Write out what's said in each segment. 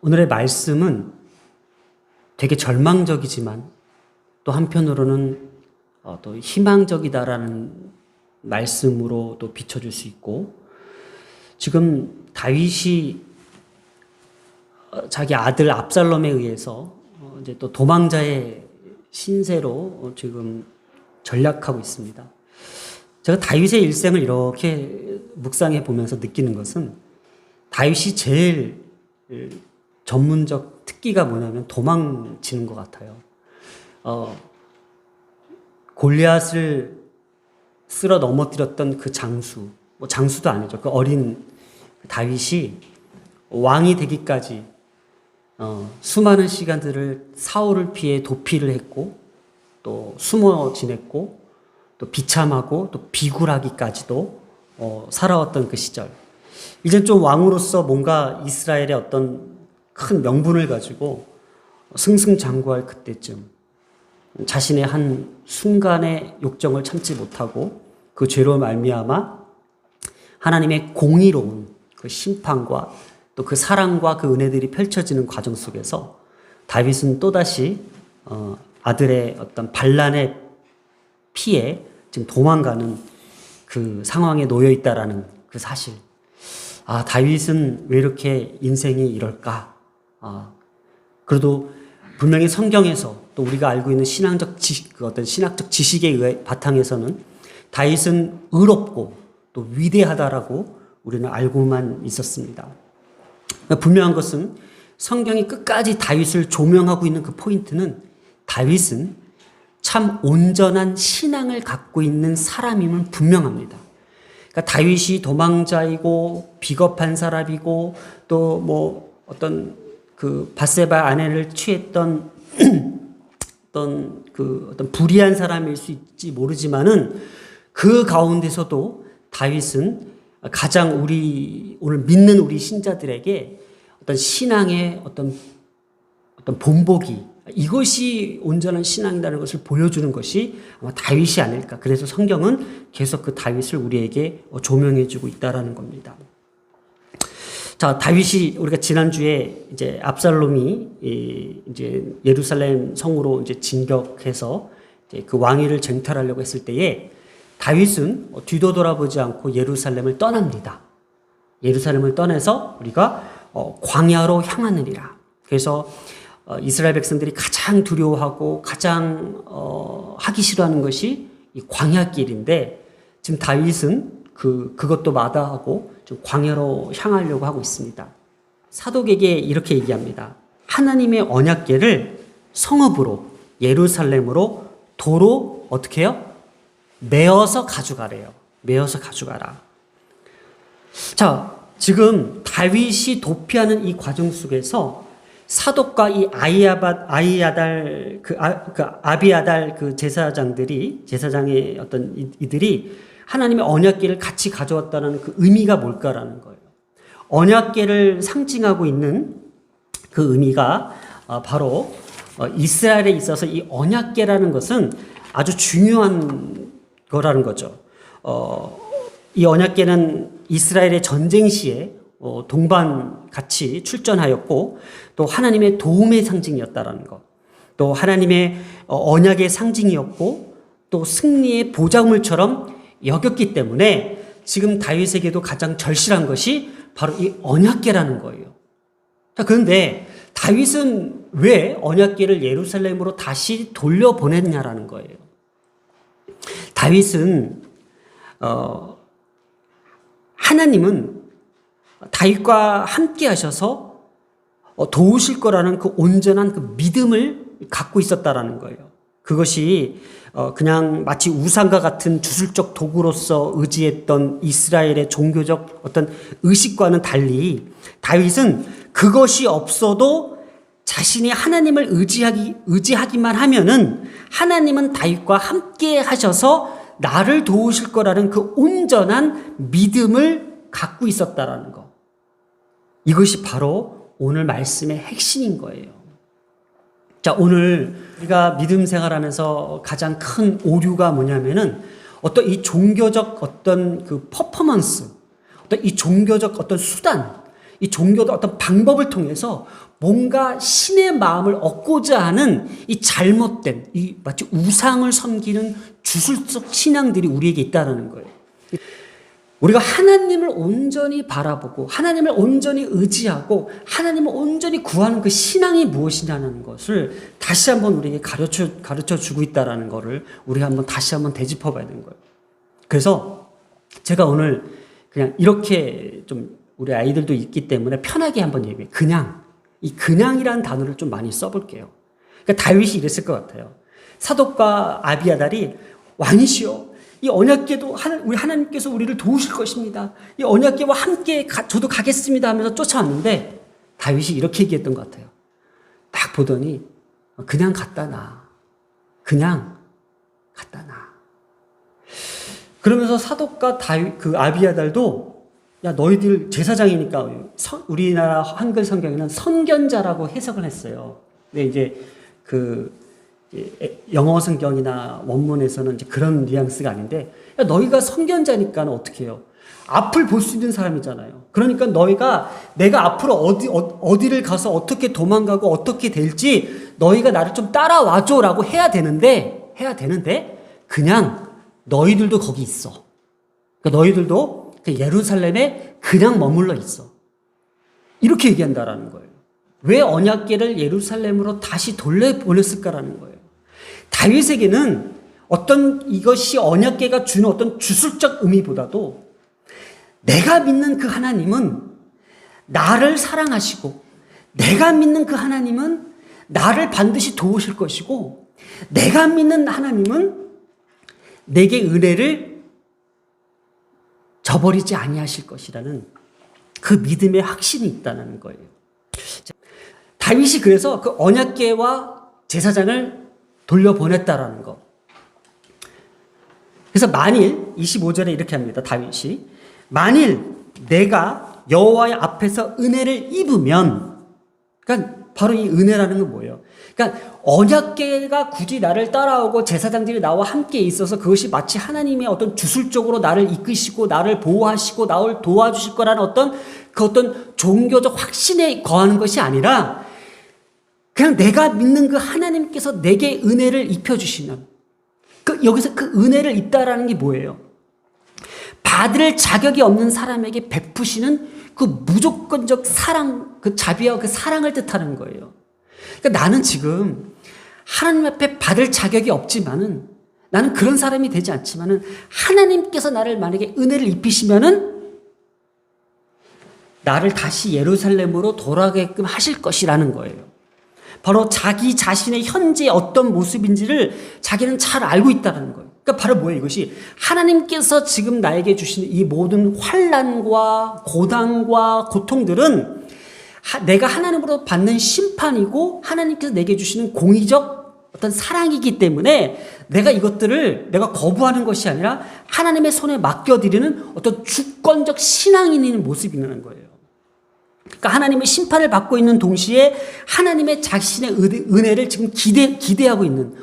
오늘의 말씀은 되게 절망적이지만 또 한편으로는 또 희망적이다라는 말씀으로 또 비춰줄 수 있고, 지금 다윗이 자기 아들 압살롬에 의해서 이제 또 도망자의 신세로 지금 전락하고 있습니다. 제가 다윗의 일생을 이렇게 묵상해 보면서 느끼는 것은, 다윗이 제일 전문적 특기가 뭐냐면 도망치는 것 같아요. 골리앗을 쓸어 넘어뜨렸던 그 장수, 뭐 장수도 아니죠. 그 어린 다윗이 왕이 되기까지 수많은 시간들을 사울을 피해 도피를 했고, 또 숨어 지냈고, 또 비참하고 또 비굴하기까지도 살아왔던 그 시절. 이제 좀 왕으로서 뭔가 이스라엘의 어떤 큰 명분을 가지고 승승장구할 그때쯤, 자신의 한 순간의 욕정을 참지 못하고 그 죄로 말미암아 하나님의 공의로운 그 심판과 또 그 사랑과 그 은혜들이 펼쳐지는 과정 속에서 다윗은 또다시 아들의 어떤 반란의 피해 지금 도망가는 그 상황에 놓여 있다라는 그 사실. 다윗은 왜 이렇게 인생이 이럴까? 그래도 분명히 성경에서 또 우리가 알고 있는 신앙적 지식, 그 어떤 신학적 지식에 의해 바탕에서는 다윗은 의롭고 또 위대하다라고 우리는 알고만 있었습니다. 분명한 것은 성경이 끝까지 다윗을 조명하고 있는 그 포인트는, 다윗은 참 온전한 신앙을 갖고 있는 사람임은 분명합니다. 그러니까 다윗이 도망자이고 비겁한 사람이고 또 뭐 어떤 그 밧세바 아내를 취했던 어떤 불의한 사람일 수 있지 모르지만은, 그 가운데서도 다윗은 가장 우리 오늘 믿는 우리 신자들에게 어떤 신앙의 어떤 본보기, 이것이 온전한 신앙이라는 것을 보여주는 것이 아마 다윗이 아닐까. 그래서 성경은 계속 그 다윗을 우리에게 조명해주고 있다라는 겁니다. 자, 다윗이 우리가 지난주에 이제 압살롬이 이제 예루살렘 성으로 이제 진격해서 이제 그 왕위를 쟁탈하려고 했을 때에 다윗은 뒤도 돌아보지 않고 예루살렘을 떠납니다. 예루살렘을 떠나서 우리가 광야로 향하느니라. 그래서 이스라엘 백성들이 가장 두려워하고 가장 하기 싫어하는 것이 이 광야길인데, 지금 다윗은 그것도 마다하고 좀 광야로 향하려고 하고 있습니다. 사독에게 이렇게 얘기합니다. 하나님의 언약궤를 성읍으로 예루살렘으로 도로 어떻게 해요? 메어서 가져가래요. 메어서 가져가라. 자, 지금 다윗이 도피하는 이 과정 속에서 사독과 이 아비아달 그 제사장의 어떤 이들이 하나님의 언약궤를 같이 가져왔다는 그 의미가 뭘까라는 거예요. 언약궤를 상징하고 있는 그 의미가 바로 이스라엘에 있어서 이 언약궤라는 것은 아주 중요한 거라는 거죠. 이 언약궤는 이스라엘의 전쟁 시에 동반 같이 출전하였고, 또 하나님의 도움의 상징이었다라는 것, 또 하나님의 언약의 상징이었고, 또 승리의 보장물처럼 여겼기 때문에 지금 다윗에게도 가장 절실한 것이 바로 이 언약궤라는 거예요. 자, 그런데 다윗은 왜 언약궤를 예루살렘으로 다시 돌려보냈냐라는 거예요. 다윗은 하나님은 다윗과 함께 하셔서 도우실 거라는 그 온전한 그 믿음을 갖고 있었다라는 거예요. 그것이 그냥 마치 우상과 같은 주술적 도구로서 의지했던 이스라엘의 종교적 어떤 의식과는 달리, 다윗은 그것이 없어도 자신이 하나님을 의지하기만 하면은 하나님은 다윗과 함께 하셔서 나를 도우실 거라는 그 온전한 믿음을 갖고 있었다라는 거. 이것이 바로 오늘 말씀의 핵심인 거예요. 자, 오늘 우리가 믿음 생활하면서 가장 큰 오류가 뭐냐면은 어떤 이 종교적 어떤 그 퍼포먼스, 어떤 이 종교적 어떤 수단, 이 종교도 어떤 방법을 통해서 뭔가 신의 마음을 얻고자 하는 이 잘못된, 이 마치 우상을 섬기는 주술적 신앙들이 우리에게 있다는 거예요. 우리가 하나님을 온전히 바라보고 하나님을 온전히 의지하고 하나님을 온전히 구하는 그 신앙이 무엇이냐는 것을 다시 한번 우리에게 가르쳐 주고 있다는 것을 우리가 한번 다시 한번 되짚어 봐야 되는 거예요. 그래서 제가 오늘 그냥 이렇게 좀 우리 아이들도 있기 때문에 편하게 한번 얘기해요. 이 그냥이라는 단어를 좀 많이 써볼게요. 그러니까 다윗이 이랬을 것 같아요. 사독과 아비아달이 왕이시여, 이 언약궤도 우리 하나님께서 우리를 도우실 것입니다. 이 언약궤와 함께 저도 가겠습니다 하면서 쫓아왔는데 다윗이 이렇게 얘기했던 것 같아요. 딱 보더니 그냥 갖다 놔. 그냥 갖다 놔. 그러면서 사독과 그 아비아달도 야 너희들 제사장이니까 우리나라 한글 성경에는 선견자라고 해석을 했어요. 근데 이제 영어 성경이나 원문에서는 이제 그런 뉘앙스가 아닌데 야 너희가 선견자니까 어떻게 해요? 앞을 볼 수 있는 사람이잖아요. 그러니까 너희가 내가 앞으로 어디를 가서 어떻게 도망가고 어떻게 될지 너희가 나를 좀 따라와줘라고 해야 되는데 그냥 너희들도 거기 있어. 그러니까 너희들도 예루살렘에 그냥 머물러 있어. 이렇게 얘기한다라는 거예요. 왜 언약궤를 예루살렘으로 다시 돌려보냈을까라는 거예요. 다윗에게는 이것이 언약궤가 주는 어떤 주술적 의미보다도 내가 믿는 그 하나님은 나를 사랑하시고 내가 믿는 그 하나님은 나를 반드시 도우실 것이고 내가 믿는 하나님은 내게 은혜를 저버리지 아니하실 것이라는 그 믿음의 확신이 있다는 거예요. 다윗이 그래서 그 언약궤와 제사장을 돌려보냈다라는 거. 그래서 만일 25절에 이렇게 합니다. 다윗이 만일 내가 여호와의 앞에서 은혜를 입으면, 그러니까 바로 이 은혜라는 건 뭐예요? 그러니까 언약궤가 굳이 나를 따라오고 제사장들이 나와 함께 있어서 그것이 마치 하나님의 어떤 주술적으로 나를 이끄시고 나를 보호하시고 나를 도와주실 거라는 어떤 종교적 확신에 거하는 것이 아니라 그냥 내가 믿는 그 하나님께서 내게 은혜를 입혀주시면, 여기서 그 은혜를 입다라는 게 뭐예요? 받을 자격이 없는 사람에게 베푸시는 그 무조건적 사랑, 그 자비와 그 사랑을 뜻하는 거예요. 그러니까 나는 지금 하나님 앞에 받을 자격이 없지만은, 나는 그런 사람이 되지 않지만은 하나님께서 나를 만약에 은혜를 입히시면은 나를 다시 예루살렘으로 돌아가게끔 하실 것이라는 거예요. 바로 자기 자신의 현재 어떤 모습인지를 자기는 잘 알고 있다는 거예요. 그러니까 바로 뭐예요? 이것이 하나님께서 지금 나에게 주시는 이 모든 환난과 고난과 고통들은 내가 하나님으로 받는 심판이고 하나님께서 내게 주시는 공의적 어떤 사랑이기 때문에 내가 이것들을 내가 거부하는 것이 아니라 하나님의 손에 맡겨드리는 어떤 주권적 신앙이 있는 모습이라는 거예요. 그러니까 하나님의 심판을 받고 있는 동시에 하나님의 자신의 은혜를 지금 기대하고 있는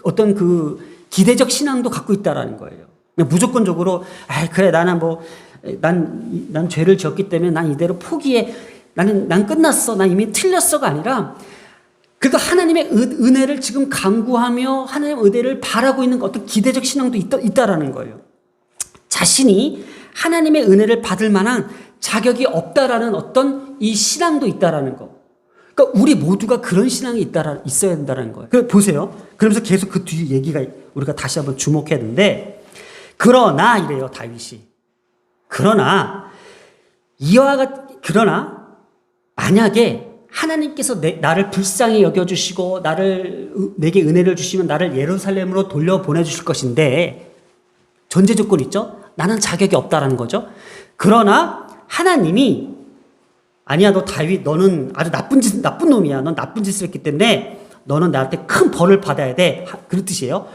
어떤 그 기대적 신앙도 갖고 있다라는 거예요. 무조건적으로 그래 난 죄를 지었기 때문에 난 이대로 포기해. 난 끝났어. 난 이미 틀렸어가 아니라 그러니까 하나님의 은혜를 지금 간구하며 하나님의 은혜를 바라고 있는 어떤 기대적 신앙도 있다라는 거예요. 자신이 하나님의 은혜를 받을 만한 자격이 없다라는 어떤 이 신앙도 있다라는 거. 그러니까 우리 모두가 그런 신앙이 있어야 된다는 거예요. 보세요. 그러면서 계속 그 뒤 얘기가 우리가 다시 한번 주목해야 되는데, 그러나 이래요, 다윗이. 그러나 만약에 하나님께서 나를 불쌍히 여겨주시고 내게 은혜를 주시면 나를 예루살렘으로 돌려보내주실 것인데, 전제 조건 있죠? 나는 자격이 없다라는 거죠. 그러나 하나님이 아니야, 너 다윗, 너는 아주 나쁜 놈이야. 넌 나쁜 짓을 했기 때문에 너는 나한테 큰 벌을 받아야 돼. 그런 뜻이에요.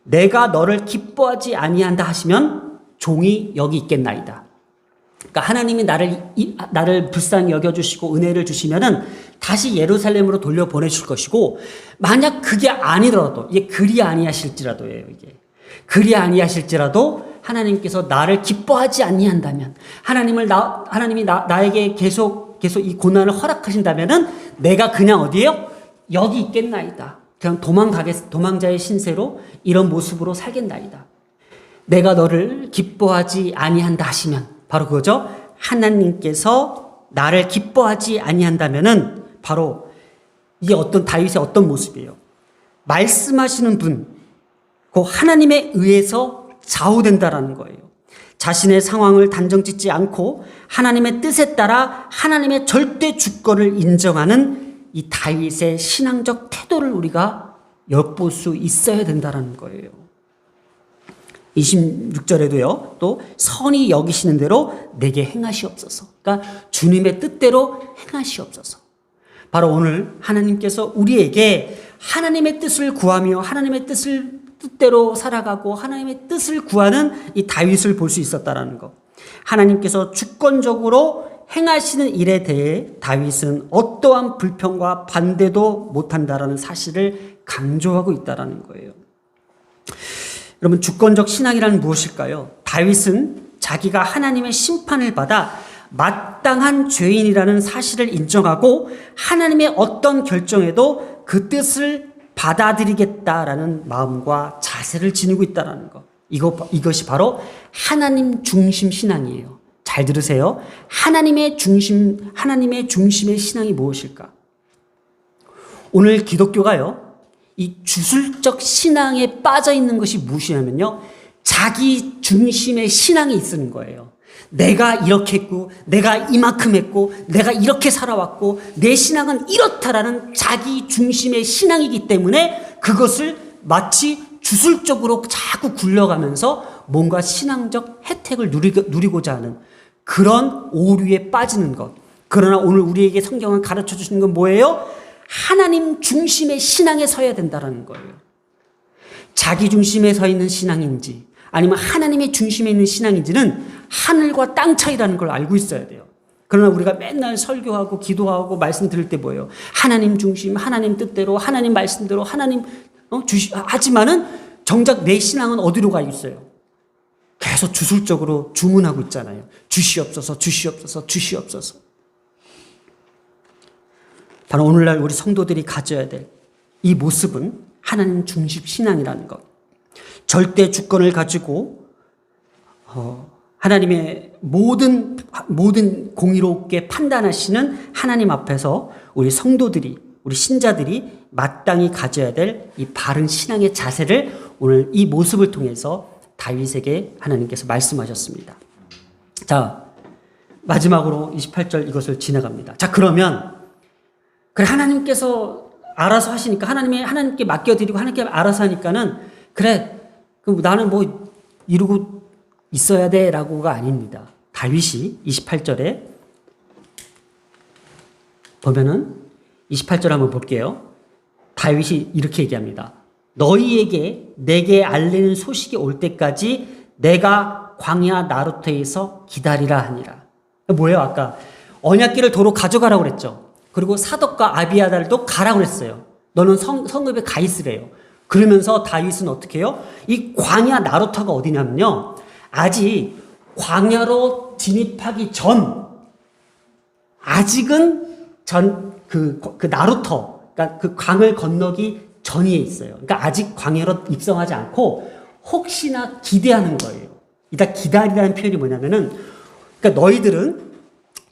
내가 너를 기뻐하지 아니한다 하시면 종이 여기 있겠나이다. 그러니까 하나님이 나를 불쌍히 여겨주시고 은혜를 주시면은 다시 예루살렘으로 돌려보내실 것이고, 만약 그게 아니더라도, 이게 그리 아니하실지라도예요, 이게. 그리 아니하실지라도 하나님께서 나를 기뻐하지 아니한다면, 하나님이 나에게 계속 하나님께서 이 고난을 허락하신다면은 내가 그냥 어디에요? 여기 있겠나이다. 그냥 도망자의 신세로 이런 모습으로 살겠나이다. 내가 너를 기뻐하지 아니한다 하시면 바로 그거죠. 하나님께서 나를 기뻐하지 아니한다면은 바로 이게 어떤 다윗의 어떤 모습이에요. 말씀하시는 분, 그 하나님에 의해서 좌우된다라는 거예요. 자신의 상황을 단정짓지 않고 하나님의 뜻에 따라 하나님의 절대 주권을 인정하는 이 다윗의 신앙적 태도를 우리가 엿볼 수 있어야 된다는 거예요. 26절에도요. 또 선히 여기시는 대로 내게 행하시옵소서. 그러니까 주님의 뜻대로 행하시옵소서. 바로 오늘 하나님께서 우리에게 하나님의 뜻을 구하며 하나님의 뜻대로 살아가고 하나님의 뜻을 구하는 이 다윗을 볼 수 있었다라는 것. 하나님께서 주권적으로 행하시는 일에 대해 다윗은 어떠한 불평과 반대도 못한다라는 사실을 강조하고 있다라는 거예요. 여러분, 주권적 신앙이란 무엇일까요? 다윗은 자기가 하나님의 심판을 받아 마땅한 죄인이라는 사실을 인정하고 하나님의 어떤 결정에도 그 뜻을 받아들이겠다라는 마음과 자세를 지니고 있다는 것. 이것이 바로 하나님 중심 신앙이에요. 잘 들으세요. 하나님의 중심의 신앙이 무엇일까? 오늘 기독교가요, 이 주술적 신앙에 빠져 있는 것이 무엇이냐면요, 자기 중심의 신앙이 있는 거예요. 내가 이렇게 했고, 내가 이만큼 했고, 내가 이렇게 살아왔고, 내 신앙은 이렇다라는 자기 중심의 신앙이기 때문에 그것을 마치 주술적으로 자꾸 굴려가면서 뭔가 신앙적 혜택을 누리고자 하는 그런 오류에 빠지는 것. 그러나 오늘 우리에게 성경을 가르쳐 주시는 건 뭐예요? 하나님 중심의 신앙에 서야 된다는 거예요. 자기 중심에 서 있는 신앙인지 아니면 하나님의 중심에 있는 신앙인지는 하늘과 땅 차이라는 걸 알고 있어야 돼요. 그러나 우리가 맨날 설교하고 기도하고 말씀 들을 때 뭐예요? 하나님 중심, 하나님 뜻대로, 하나님 말씀대로, 하나님 하지만은 정작 내 신앙은 어디로 가 있어요? 계속 주술적으로 주문하고 있잖아요. 주시옵소서, 주시옵소서, 주시옵소서. 바로 오늘날 우리 성도들이 가져야 될 이 모습은 하나님 중심 신앙이라는 것. 절대 주권을 가지고 하나님의 모든 공의롭게 판단하시는 하나님 앞에서 우리 성도들이, 우리 신자들이 마땅히 가져야 될 이 바른 신앙의 자세를 오늘 이 모습을 통해서 다윗에게 하나님께서 말씀하셨습니다. 자, 마지막으로 28절 이것을 지나갑니다. 자, 그러면 그래, 하나님께서 알아서 하시니까, 하나님께 맡겨드리고 하나님께 알아서 하니까는 그래, 그럼 나는 뭐 이루고 있어야 돼 라고가 아닙니다. 다윗이 28절에 보면은 28절 한번 볼게요. 다윗이 이렇게 얘기합니다. 너희에게 내게 알리는 소식이 올 때까지 내가 광야 나루터에서 기다리라 하니라. 뭐예요? 아까 언약궤를 도로 가져가라고 그랬죠. 그리고 사독과 아비아달도 가라고 그랬어요. 너는 성읍에 가 있으래요. 그러면서 다윗은 어떻게 해요? 이 광야 나루터가 어디냐면요, 아직 광야로 진입하기 전, 아직은 그 나루터, 그러니까 그 강을 건너기 전이에 있어요. 그러니까 아직 광야로 입성하지 않고 혹시나 기대하는 거예요. 일단 기다리라는 표현이 뭐냐면은, 그러니까 너희들은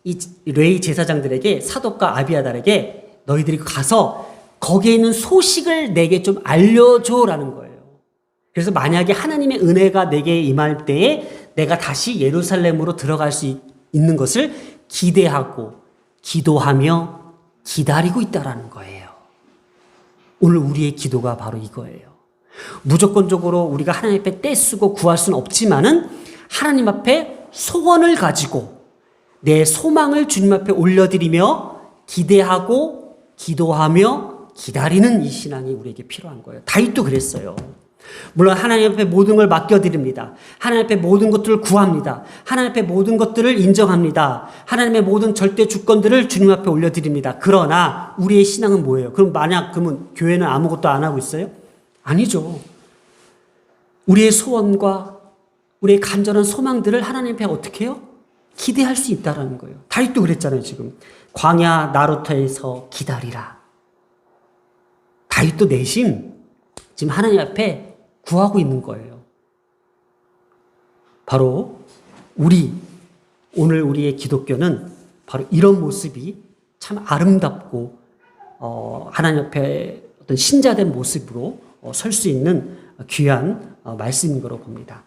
이 레위 제사장들에게, 사독과 아비아달에게 너희들이 가서 거기에 있는 소식을 내게 좀 알려줘라는 거예요. 그래서 만약에 하나님의 은혜가 내게 임할 때에 내가 다시 예루살렘으로 들어갈 수 있는 것을 기대하고 기도하며 기다리고 있다라는 거예요. 오늘 우리의 기도가 바로 이거예요. 무조건적으로 우리가 하나님 앞에 떼쓰고 구할 수는 없지만은 하나님 앞에 소원을 가지고 내 소망을 주님 앞에 올려드리며 기대하고 기도하며 기다리는 이 신앙이 우리에게 필요한 거예요. 다윗도 그랬어요. 물론 하나님 앞에 모든 걸 맡겨드립니다. 하나님 앞에 모든 것들을 구합니다. 하나님 앞에 모든 것들을 인정합니다. 하나님의 모든 절대 주권들을 주님 앞에 올려드립니다. 그러나 우리의 신앙은 뭐예요? 그러면 교회는 아무것도 안 하고 있어요? 아니죠. 우리의 소원과 우리의 간절한 소망들을 하나님 앞에 어떻게 해요? 기대할 수 있다라는 거예요. 다윗도 그랬잖아요, 지금. 광야 나루터에서 기다리라. 다윗도 내심 지금 하나님 앞에 구하고 있는 거예요. 바로 오늘 우리의 기독교는 바로 이런 모습이 참 아름답고 하나님 앞에 어떤 신자된 모습으로 설 수 있는 귀한 말씀인 거로 봅니다.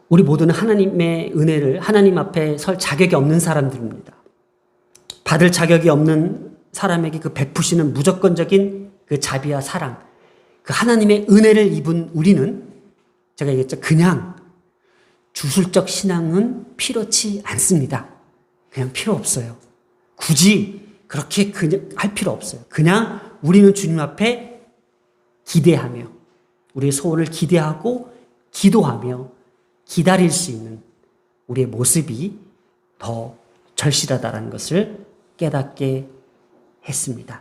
우리 모두는 하나님의 은혜를 하나님 앞에 설 자격이 없는 사람들입니다. 받을 자격이 없는 사람에게 그 베푸시는 무조건적인 그 자비와 사랑, 그 하나님의 은혜를 입은 우리는 제가 얘기했죠. 그냥 주술적 신앙은 필요치 않습니다. 그냥 필요 없어요. 굳이 그렇게 그냥 할 필요 없어요. 그냥 우리는 주님 앞에 기대하며 우리의 소원을 기대하고 기도하며 기다릴 수 있는 우리의 모습이 더 절실하다는 것을 깨닫게 했습니다.